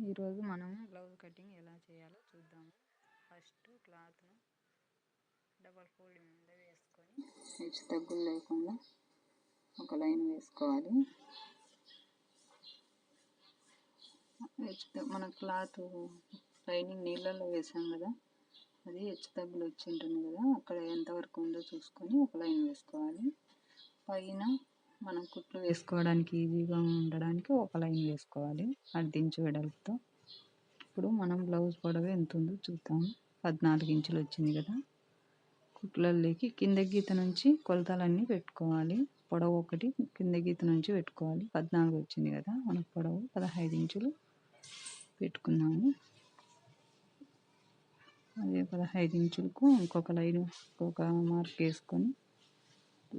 ఈరోజు మనం blouse cutting ఎలా చేయాలో చూద్దాము. ఫస్ట్ క్లాత్ను డబల్ ఫోల్డింగ్ మీద వేసుకొని హెచ్చు తగ్గులు లేకుండా ఒక లైన్ వేసుకోవాలి. మన క్లాత్ లైనింగ్ నీళ్ళలో వేసాం కదా, అది హెచ్చు తగ్గులు వచ్చి ఉంటుంది కదా, అక్కడ ఎంతవరకు ఉందో చూసుకొని ఒక లైన్ వేసుకోవాలి. పైన మనం కుట్లు వేసుకోవడానికి ఈజీగా ఉండడానికి ఒక లైన్ వేసుకోవాలి 10 ఇంచు వెడల్పుతో. ఇప్పుడు మనం బ్లౌజ్ పొడవు ఎంత ఉందో చూద్దాం. 14 ఇంచులు వచ్చింది కదా. కుట్లలోకి కింద గీత నుంచి కొలతలన్నీ పెట్టుకోవాలి. పొడవు ఒకటి కింద గీత నుంచి పెట్టుకోవాలి. 14 వచ్చింది కదా, మనకు పొడవు 15 ఇంచులు పెట్టుకున్నాము. అదే 15 ఇంచులకు ఇంకొక లైన్, ఇంకొక మార్క్ వేసుకొని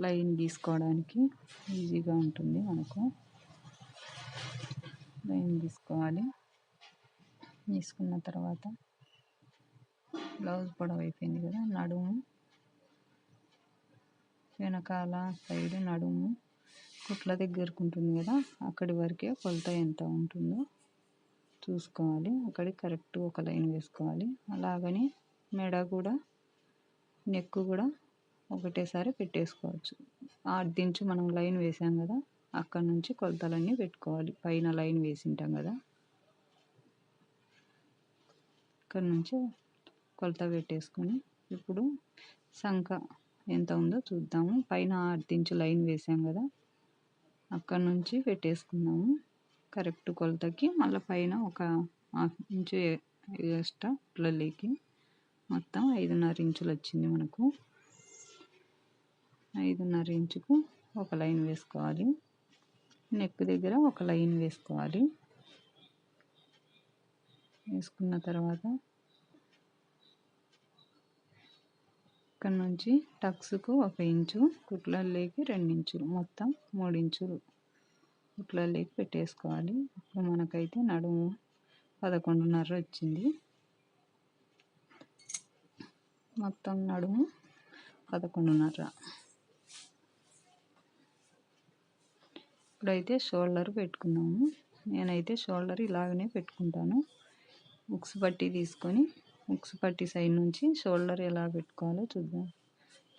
లైన్ గీసుకోవడానికి ఈజీగా ఉంటుంది. మనకు లైన్ గీసుకోవాలి. గీసుకున్న తర్వాత బ్లౌజ్ పొడవు అయిపోయింది కదా, నడుము వెనకాల సైడ్ నడుము కుట్ల దగ్గరకు ఉంటుంది కదా, అక్కడి వరకే కొలత ఎంత ఉంటుందో చూసుకోవాలి. అక్కడికి కరెక్ట్ ఒక లైన్ వేసుకోవాలి. అలాగని మెడ కూడా, నెక్ కూడా ఒకటేసారి పెట్టేసుకోవచ్చు. 10 ఇంచు మనం లైన్ వేసాం కదా, అక్కడ నుంచి కొలతలన్నీ పెట్టుకోవాలి. పైన లైన్ వేసింటాం కదా, అక్కడ నుంచి కొలత పెట్టేసుకొని ఇప్పుడు సంఖ ఎంత ఉందో చూద్దాము. పైన 10 ఇంచు లైన్ వేసాం కదా, అక్కడ నుంచి పెట్టేసుకుందాము కరెక్ట్ కొలతకి. మళ్ళీ పైన ఒక 1/2 ఇంచు ఎక్స్ట్రా కుట్లలోకి మొత్తం 5.5 ఇంచులు వచ్చింది మనకు. 5.5 ఇంచుకు ఒక లైన్ వేసుకోవాలి. నెక్ దగ్గర ఒక లైన్ వేసుకోవాలి. వేసుకున్న తర్వాత ఇక్కడ నుంచి టక్స్కు 1 ఇంచు, కుట్లలోకి 2 ఇంచులు, మొత్తం 3 ఇంచులు కుట్లలోకి పెట్టేసుకోవాలి. ఇప్పుడు మనకైతే నడుము 11.5 వచ్చింది. మొత్తం నడుము 11.5. ఇప్పుడైతే షోల్డర్ పెట్టుకున్నాము. నేనైతే షోల్డర్ ఇలాగనే పెట్టుకుంటాను. ఉక్స్ పట్టి తీసుకొని ఉక్స్ పట్టి సైడ్ నుంచి షోల్డర్ ఎలా పెట్టుకోవాలో చూద్దాం.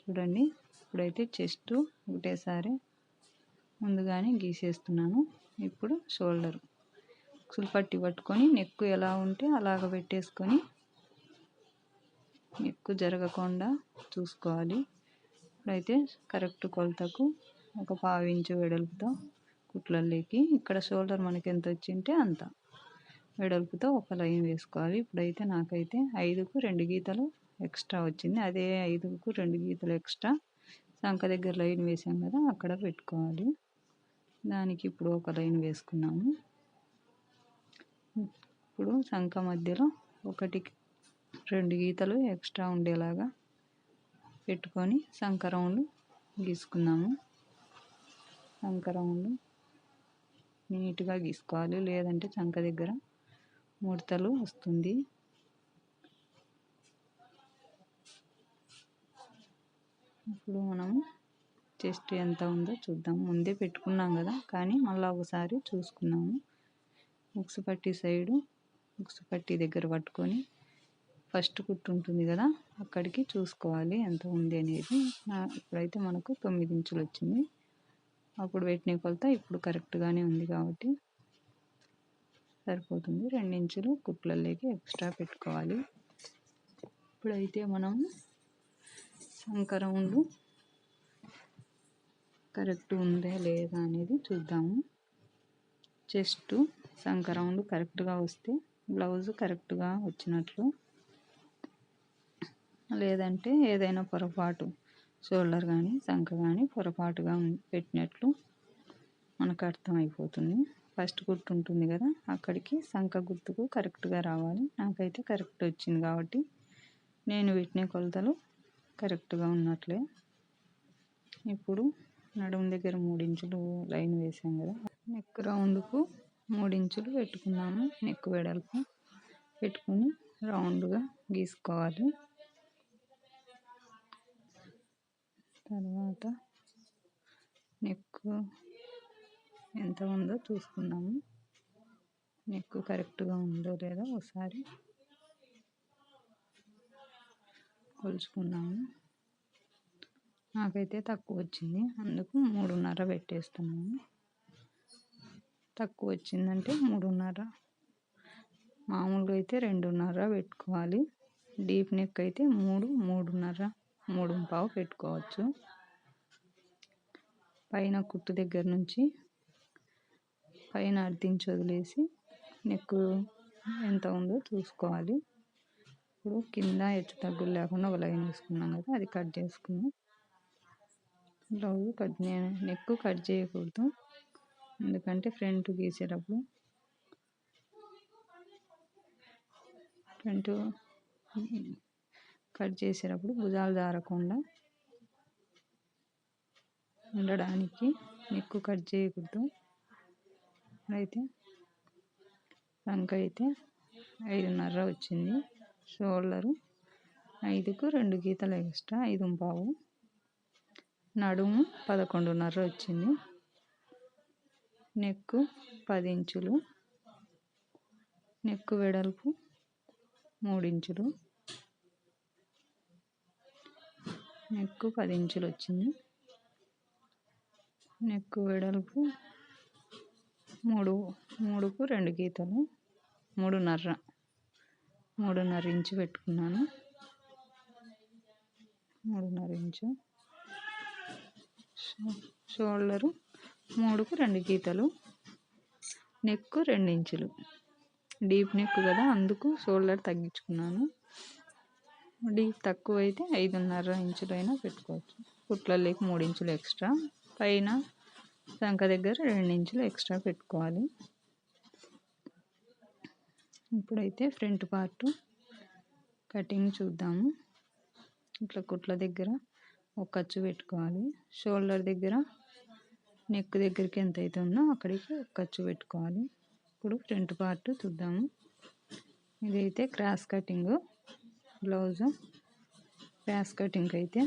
చూడండి, ఇప్పుడైతే చెస్ట్ ఒకటేసారి ముందుగానే గీసేస్తున్నాను. ఇప్పుడు షోల్డర్ ఉక్సులు పట్టి పట్టుకొని నెక్ ఎలా ఉంటే అలాగ పెట్టేసుకొని నెక్ జరగకుండా చూసుకోవాలి. ఇప్పుడైతే కరెక్ట్ కొలతకు ఒక 1/2 ఇంచు వెడల్పుతో కుట్లలోకి, ఇక్కడ షోల్డర్ మనకి ఎంత వచ్చింటే అంత వెడల్పుతో ఒక లైన్ వేసుకోవాలి. ఇప్పుడైతే నాకైతే 5కు 2 గీతలు ఎక్స్ట్రా వచ్చింది. అదే 5కు 2 గీతలు ఎక్స్ట్రా సంఖ దగ్గర లైన్ వేసాం కదా, అక్కడ పెట్టుకోవాలి. దానికి ఇప్పుడు ఒక లైన్ వేసుకున్నాము. ఇప్పుడు సంఖ మధ్యలో 1కి 2 గీతలు ఎక్స్ట్రా ఉండేలాగా పెట్టుకొని సంఖ రౌండ్ గీసుకున్నాము. సంఖ రౌండ్ నీట్గా గీసుకోవాలి, లేదంటే సంఖ దగ్గర ముడతలు వస్తుంది. ఇప్పుడు మనం చెస్ట్ ఎంత ఉందో చూద్దాం. ముందే పెట్టుకున్నాం కదా, కానీ మళ్ళీ ఒకసారి చూసుకున్నాము. ఉక్స్ పట్టి సైడు ఉక్స్ పట్టి దగ్గర పట్టుకొని ఫస్ట్ కుట్టు ఉంటుంది కదా, అక్కడికి చూసుకోవాలి ఎంత ఉంది అనేది. ఇప్పుడైతే మనకు 9 ఇంచులు వచ్చింది. అప్పుడు పెట్టిన కొలత ఇప్పుడు కరెక్ట్గానే ఉంది కాబట్టి సరిపోతుంది. 2 ఇంచులు కుట్లలోకి ఎక్స్ట్రా పెట్టుకోవాలి. ఇప్పుడైతే మనం సంఖ రౌండ్ కరెక్ట్ ఉందా లేదా అనేది చూద్దాము. చెస్ట్ సంఖ రౌండ్ కరెక్ట్గా వస్తే బ్లౌజ్ కరెక్ట్గా వచ్చినట్లు, లేదంటే ఏదైనా పొరపాటు షోల్డర్ కానీ సంఖ కానీ పొరపాటుగా పెట్టినట్లు మనకు అర్థమైపోతుంది. ఫస్ట్ గుర్తు ఉంటుంది కదా, అక్కడికి సంఖ గుర్తుకు కరెక్ట్గా రావాలి. నాకైతే కరెక్ట్ వచ్చింది కాబట్టి నేను పెట్టిన కొలతలు కరెక్ట్గా ఉన్నట్లే. ఇప్పుడు నడుము దగ్గర 3 ఇంచులు లైన్ వేసాం కదా, నెక్ రౌండ్కు 3 ఇంచులు పెట్టుకున్నాము. నెక్ వెడల్పు పెట్టుకుని రౌండ్గా గీసుకోవాలి. తర్వాత నెక్ ఎంత ఉందో చూసుకున్నాము. నెక్ కరెక్ట్గా ఉందో లేదో ఒకసారి కొలుచుకున్నాము. నాకైతే తక్కువ వచ్చింది, అందుకు 3.5 పెట్టేస్తున్నాను. తక్కువ వచ్చిందంటే 3.5, మామూలుగా అయితే 2.5 పెట్టుకోవాలి. డీప్ నెక్ అయితే 3.5, 3.25 పెట్టుకోవచ్చు. పైన కుట్టు దగ్గర నుంచి పైన అర్ధించి వదిలేసి నెక్ ఎంత ఉందో చూసుకోవాలి. ఇప్పుడు కింద హెచ్చు తగ్గులు లేకుండా ఒక లైన్ వేసుకున్నాం కదా, అది కట్ చేసుకున్నాం. బ్లౌజ్ నెక్ కట్ చేయకూడదు, ఎందుకంటే ఫ్రంట్ గీసేటప్పుడు ఫ్రంట్ కట్ చేసేటప్పుడు భుజాలు జారకుండా ఉండడానికి నెక్ కట్ చేయకూడదు. అయితే సంక అయితే 5.5 వచ్చింది. షోల్డరు 5కు 2 గీతలు ఎక్స్ట్రా 5.25. నడుము 11.5 వచ్చింది. నెక్ 10 ఇంచులు, నెక్ వెడల్పు 3 ఇంచులు, నెక్ 10 ఇంచులు వచ్చింది. నెక్ వెడల్పు 3కు 2 గీతలు 3.5 ఇంచు పెట్టుకున్నాను. 3.5 ఇంచు. షోల్డరు 3కు 2 గీతలు, నెక్ 2 ఇంచులు. డీప్ నెక్ కదా, అందుకు షోల్డర్ తగ్గించుకున్నాను. డీప్ తక్కువ అయితే 5.5 ఇంచులైనా పెట్టుకోవచ్చు. కుట్లలోకి 3 ఇంచులు ఎక్స్ట్రా, పైన సంక దగ్గర 2 ఇంచులు ఎక్స్ట్రా పెట్టుకోవాలి. ఇప్పుడైతే ఫ్రంట్ పార్ట్ కటింగ్ చూద్దాము. ఇట్లా కుట్ల దగ్గర ఒక ఖర్చు పెట్టుకోవాలి. షోల్డర్ దగ్గర నెక్ దగ్గరికి ఎంత అయితే ఉందో అక్కడికి ఒక ఖర్చు పెట్టుకోవాలి. ఇప్పుడు ఫ్రంట్ పార్ట్ చూద్దాము. ఇదైతే cross cutting blouse. Cross cutting అయితే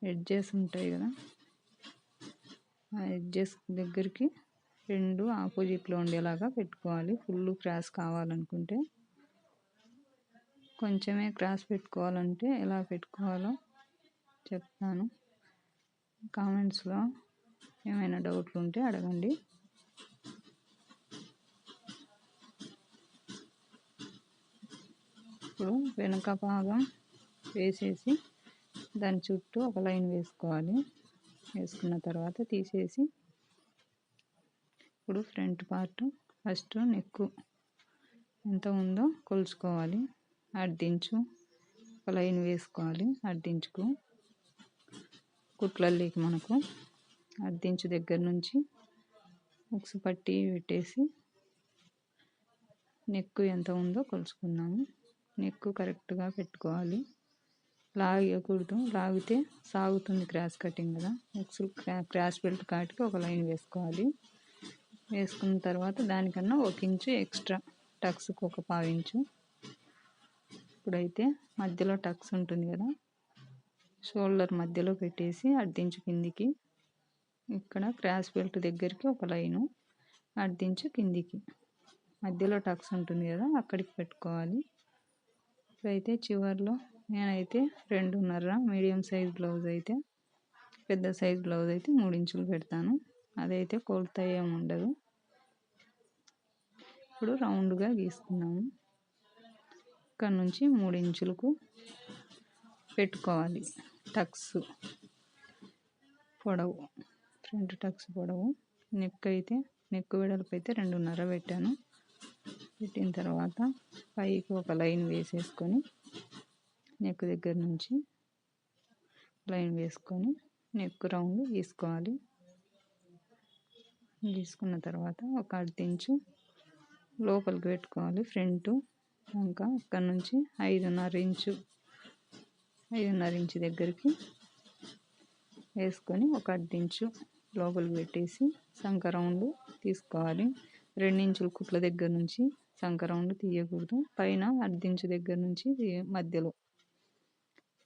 ఎడ్జెస్ ఉంటాయి కదా, ఆ ఎడ్జెస్ దగ్గరికి 2 ఆపోజిట్లో ఉండేలాగా పెట్టుకోవాలి. ఫుల్ క్రాస్ కావాలనుకుంటే, కొంచెమే క్రాస్ పెట్టుకోవాలంటే ఎలా పెట్టుకోవాలో చెప్తాను. కామెంట్స్లో ఏమైనా డౌట్లు ఉంటే అడగండి. ఇప్పుడు వెనుక భాగం వేసేసి దాని చుట్టూ ఒక లైన్ వేసుకోవాలి. వేసుకున్న తర్వాత తీసేసి ఇప్పుడు ఫ్రంట్ పార్ట్ ఫస్ట్ నెక్ ఎంత ఉందో కొలుచుకోవాలి. అర్ధించు ఒక లైన్ వేసుకోవాలి. అర్ధించుకు కుట్లల్లోకి మనకు అర్ధించు దగ్గర నుంచి ఉక్సు పట్టి పెట్టేసి నెక్ ఎంత ఉందో కొలుచుకున్నాము. నెక్ కరెక్ట్గా పెట్టుకోవాలి. లాగకూడదు, లాగితే సాగుతుంది క్రాస్ కటింగ్ కదా. ఉక్సు క్రాస్ బెల్ట్ కాటికి ఒక లైన్ వేసుకోవాలి. వేసుకున్న తర్వాత దానికన్నా 1 ఇంచు ఎక్స్ట్రా, టక్స్కి 1/4 ఇంచు. ఇప్పుడైతే మధ్యలో టక్స్ ఉంటుంది కదా, షోల్డర్ మధ్యలో పెట్టేసి అర్ధించు కిందికి, ఇక్కడ క్రాస్ బెల్ట్ దగ్గరికి ఒక లైను, అర్ధించు కిందికి, మధ్యలో టక్స్ ఉంటుంది కదా అక్కడికి పెట్టుకోవాలి. ఇప్పుడైతే చివర్లో నేనైతే 2.5 మీడియం సైజ్ బ్లౌజ్ అయితే, పెద్ద సైజ్ బ్లౌజ్ అయితే 3 ఇంచులు పెడతాను. అదైతే కొలత ఏమి ఉండదు. ఇప్పుడు రౌండ్గా గీసుకున్నాము. ఇక్కడ నుంచి 3 ఇంచులకు పెట్టుకోవాలి. టక్స్ పొడవు, ఫ్రంట్ టక్స్ పొడవు. నెక్ వెడల్పు అయితే 2.5 పెట్టాను. పెట్టిన తర్వాత పైకి ఒక లైన్ వేసేసుకొని నెక్ దగ్గర నుంచి లైన్ వేసుకొని నెక్ రౌండ్ గీసుకోవాలి. గీసుకున్న తర్వాత ఒక 1/2 ఇంచు లోపలికి పెట్టుకోవాలి. ఫ్రంట్ ఇంకా ఇక్కడ నుంచి 5.5 ఇంచు దగ్గరికి వేసుకొని ఒక 1/2 ఇంచు లోపలికి పెట్టేసి సంక రౌండ్ తీసుకోవాలి. 2 ఇంచుల కుట్ల దగ్గర నుంచి సంక రౌండ్ తీయకూడదు. పైన 1/2 ఇంచు దగ్గర నుంచి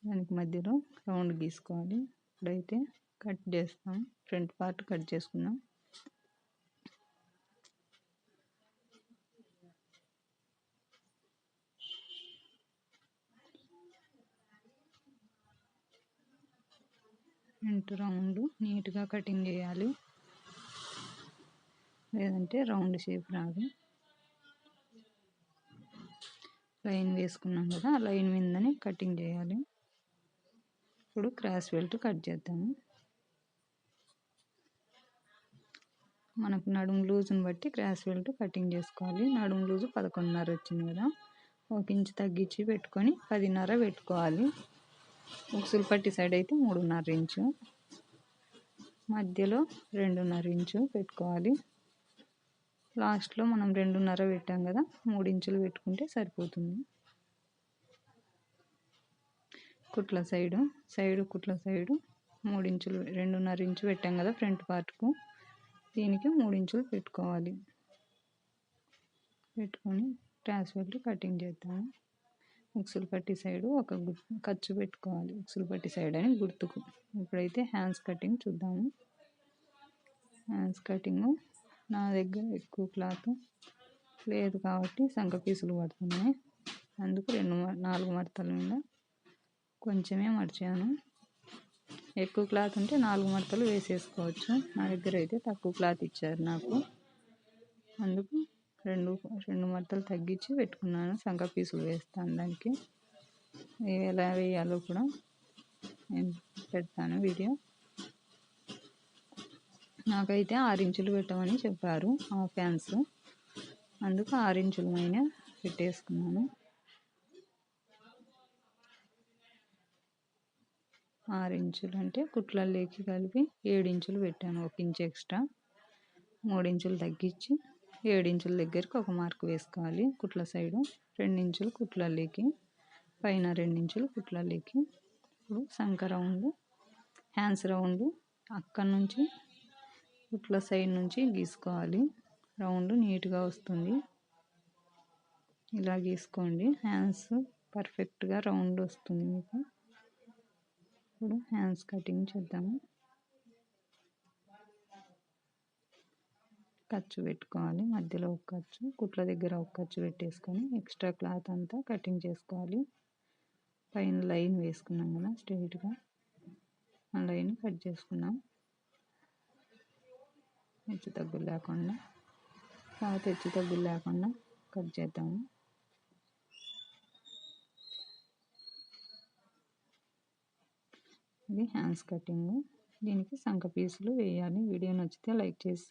దానికి మధ్యలో రౌండ్ గీసుకోవాలి. ఇప్పుడైతే కట్ చేస్తాం. ఫ్రంట్ పార్ట్ కట్ చేసుకున్నాం. ఫ్రంట్ రౌండ్ నీట్గా కటింగ్ చేయాలి, లేదంటే రౌండ్ షేప్ రాదు. లైన్ వేసుకున్నాం కదా, ఆ లైన్ మీదనే కటింగ్ చేయాలి. ఇప్పుడు క్రాస్ బెల్ట్ కట్ చేద్దాము. మనకు నడుము లూజుని బట్టి క్రాస్ బెల్ట్ కటింగ్ చేసుకోవాలి. నడుము లూజు 11.5 వచ్చింది కదా, 1 ఇంచు తగ్గించి పెట్టుకొని 10.5 పెట్టుకోవాలి. ఉక్సులు పట్టి సైడ్ అయితే 3.5 ఇంచు, మధ్యలో 2.5 ఇంచు పెట్టుకోవాలి. లాస్ట్లో మనం 2.5 పెట్టాం కదా, 3 ఇంచులు పెట్టుకుంటే సరిపోతుంది. కుట్ల సైడు కుట్ల సైడు 3 ఇంచులు 2.5 ఇంచు పెట్టాం కదా ఫ్రంట్ పార్ట్కు, దీనికి 3 ఇంచులు పెట్టుకోవాలి. పెట్టుకొని క్రాస్ బెల్ట్ కటింగ్ చేద్దాము. ఉక్సులు పట్టి సైడు ఒక ఖర్చు పెట్టుకోవాలి, ఉక్సులు పట్టి సైడ్ అని గుర్తుకు. ఇప్పుడైతే హ్యాండ్స్ కటింగ్ చూద్దాము. హ్యాండ్స్ కటింగ్ నా దగ్గర ఎక్కువ క్లాత్ లేదు కాబట్టి సంక పీసులు పడుతున్నాయి, అందుకు 4 మడతల మీద కొంచెమే మడిచాను. ఎక్కువ క్లాత్ ఉంటే 4 మడతలు వేసేసుకోవచ్చు. నా దగ్గర అయితే తక్కువ క్లాత్ ఇచ్చారు నాకు, అందుకు రెండు మడతలు తగ్గించి పెట్టుకున్నాను. సంక పీసులు వేస్తాను, దానికి ఎలా వేయాలో కూడా నేను పెడతాను వీడియో. నాకైతే 6 ఇంచులు పెట్టమని చెప్పారు హాఫ్ హ్యాండ్స్, అందుకు 6 ఇంచుల పైన పెట్టేసుకున్నాను. 6 ఇంచులు అంటే కుట్లలోకి కలిపి 7 ఇంచులు పెట్టాను, 1 ఇంచు ఎక్స్ట్రా. 3 ఇంచులు తగ్గించి 7 ఇంచుల దగ్గరికి ఒక మార్క్ వేసుకోవాలి. కుట్ల సైడు 2 ఇంచులు కుట్లలోకి, పైన 2 ఇంచులు కుట్లలోకి. ఇప్పుడు సంక రౌండ్, హ్యాండ్స్ రౌండ్ అక్కడి నుంచి కుట్ల సైడ్ నుంచి గీసుకోవాలి. రౌండ్ నీట్గా వస్తుంది, ఇలా గీసుకోండి. హ్యాండ్స్ పర్ఫెక్ట్గా రౌండ్ వస్తుంది మీకు. ఇప్పుడు హ్యాండ్స్ కటింగ్ చేద్దాము. ఖర్చు పెట్టుకోవాలి, మధ్యలో ఒక ఖర్చు, కుట్ల దగ్గర ఒక ఖర్చు పెట్టేసుకొని ఎక్స్ట్రా క్లాత్ అంతా కటింగ్ చేసుకోవాలి. పైన లైన్ వేసుకున్నాం కదా స్ట్రైట్గా, ఆ లైన్ కట్ చేసుకున్నాం. హెచ్చు తగ్గులు లేకుండా, క్లాత్ హెచ్చు తగ్గులు లేకుండా కట్ చేద్దాము. ఇది హ్యాండ్స్ కటింగ్, దీనికి సంక పీసులు వేయాలి. వీడియో నచ్చితే లైక్ చేసి